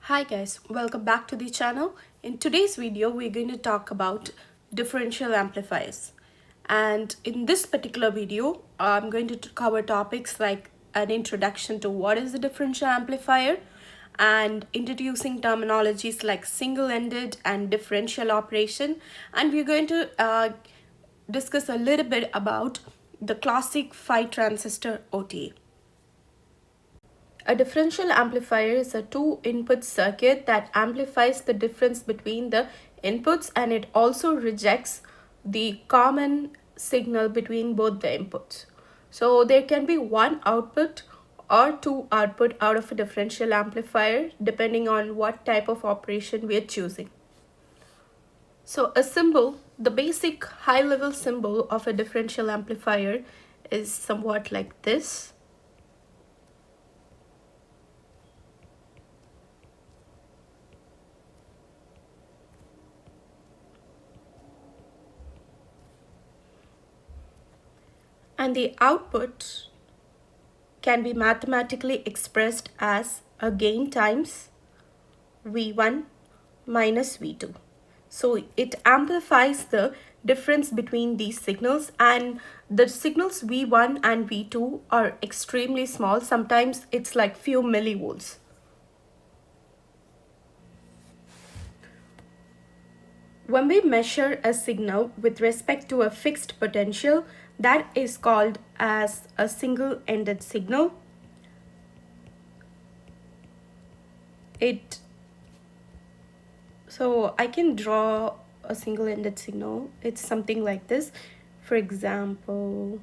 Hi guys, welcome back to the channel. In today's video, we're going to talk about differential amplifiers. And in this particular video, I'm going to cover topics like an introduction to what is a differential amplifier and introducing terminologies like single-ended and differential operation. And we're going to discuss a little bit about the classic 5 transistor OTA. A differential amplifier is a two-input circuit that amplifies the difference between the inputs, and it also rejects the common signal between both the inputs. So there can be one output or two output out of a differential amplifier depending on what type of operation we are choosing. So a symbol, the basic high-level symbol of a differential amplifier is somewhat like this. And the output can be mathematically expressed as a gain times V1 minus V2. So it amplifies the difference between these signals, and the signals V1 and V2 are extremely small. Sometimes it's like few millivolts. When we measure a signal with respect to a fixed potential, that is called as a single-ended signal. So I can draw a single-ended signal. It's something like this. For example,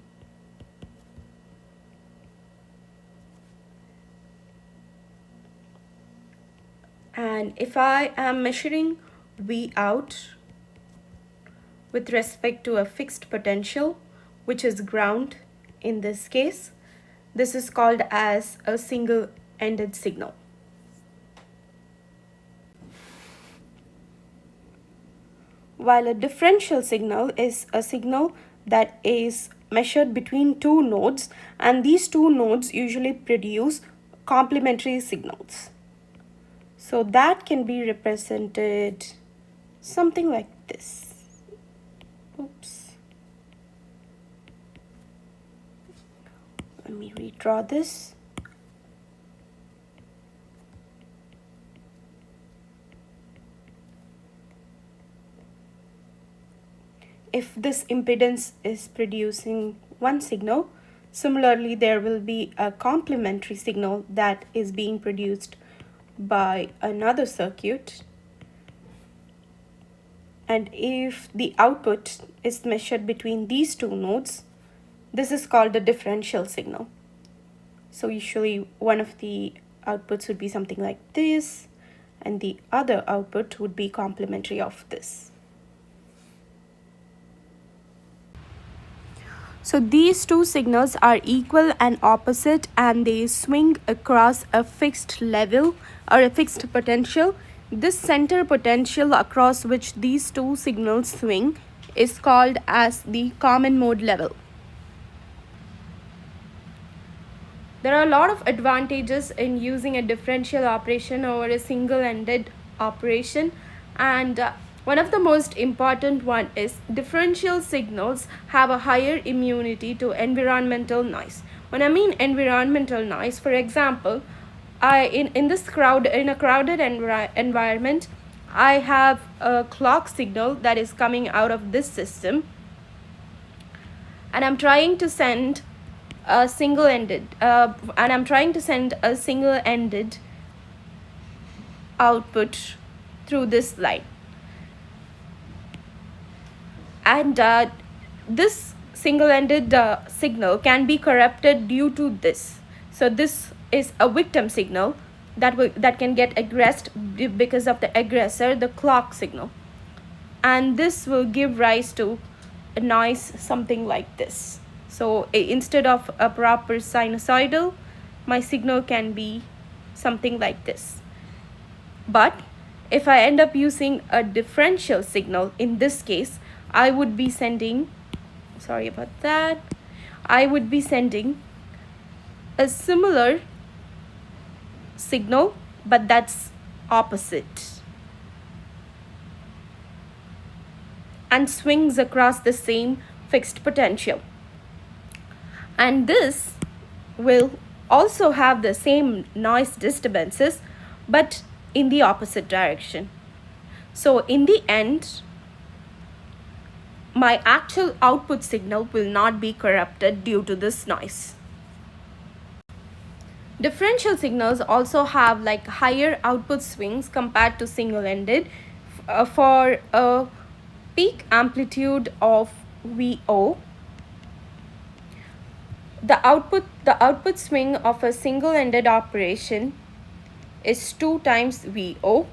and if I am measuring V out with respect to a fixed potential, which is ground in this case, this is called as a single-ended signal. While a differential signal is a signal that is measured between two nodes, and these two nodes usually produce complementary signals. So that can be represented something like this. Oops. Let me redraw this. If this impedance is producing one signal, similarly there will be a complementary signal that is being produced by another circuit. And if the output is measured between these two nodes, this is called a differential signal. So usually one of the outputs would be something like this, and the other output would be complementary of this. So these two signals are equal and opposite, and they swing across a fixed level or a fixed potential. This center potential across which these two signals swing is called as the common mode level. There are a lot of advantages in using a differential operation over a single-ended operation, and one of the most important one is differential signals have a higher immunity to environmental noise. When I mean environmental noise, for example, in a crowded environment, I have a clock signal that is coming out of this system, and I'm trying to send a single-ended output through this line. And this single-ended signal can be corrupted due to this. So this is a victim signal that can get aggressed because of the aggressor, the clock signal. And this will give rise to a noise something like this. So instead of a proper sinusoidal, my signal can be something like this. But if I end up using a differential signal, in this case, I would be sending, I would be sending a similar signal, but that's opposite and swings across the same fixed potential. And this will also have the same noise disturbances but in the opposite direction. So in the end, my actual output signal will not be corrupted due to this noise. Differential signals also have like higher output swings compared to single-ended for a peak amplitude of VO. The output swing of a single-ended operation is 2 times VO,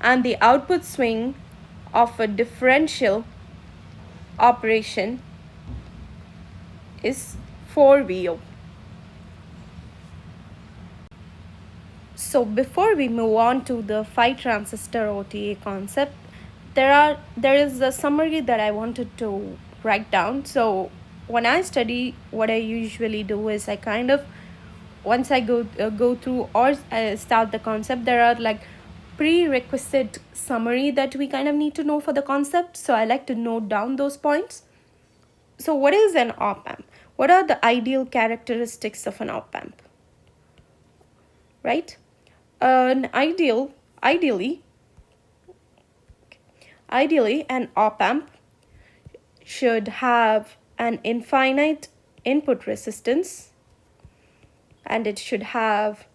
and the output swing of a differential operation is 4 VO. So before we move on to the 5 transistor OTA concept, there is a summary that I wanted to write down. So when I study, what I usually do is I kind of, once I go through or start the concept, there are like prerequisite summary that we kind of need to know for the concept. So I like to note down those points. So what is an op-amp? What are the ideal characteristics of an op-amp? Right? Ideally, an op-amp should have an infinite input resistance and it should have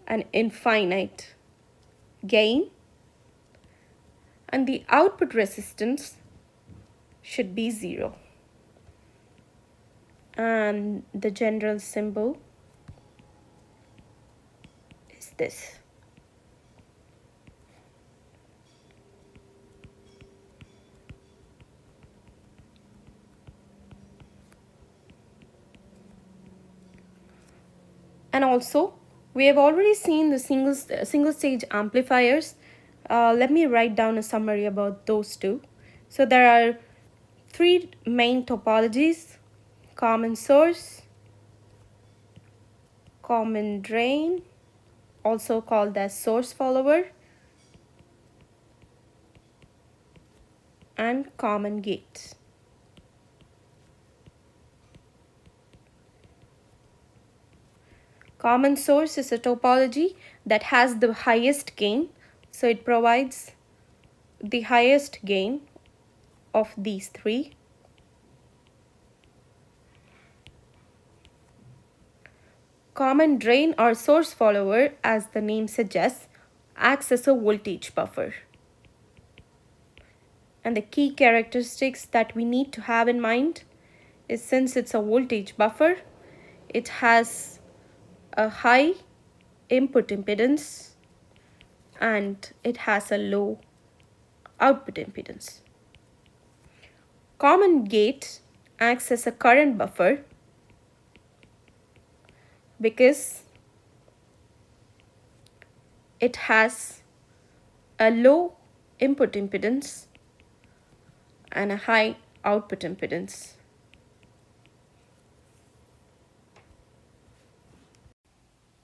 an infinite gain, and the output resistance should be 0. And the general symbol is this. And also, we have already seen the single stage amplifiers. Let me write down a summary about those two. So there are 3 main topologies: common source, common drain, also called as source follower, and common gate. Common source is a topology that has the highest gain, so it provides the highest gain of these 3. Common drain or source follower, as the name suggests, acts as a voltage buffer. And the key characteristics that we need to have in mind is, since it's a voltage buffer, it has a high input impedance and it has a low output impedance. Common gate acts as a current buffer because it has a low input impedance and a high output impedance.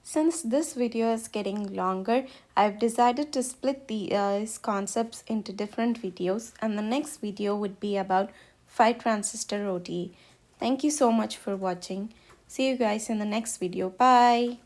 Since this video is getting longer, I've decided to split these concepts into different videos, and the next video would be about 5 transistor OTA. Thank you so much for watching. See you guys in the next video. Bye.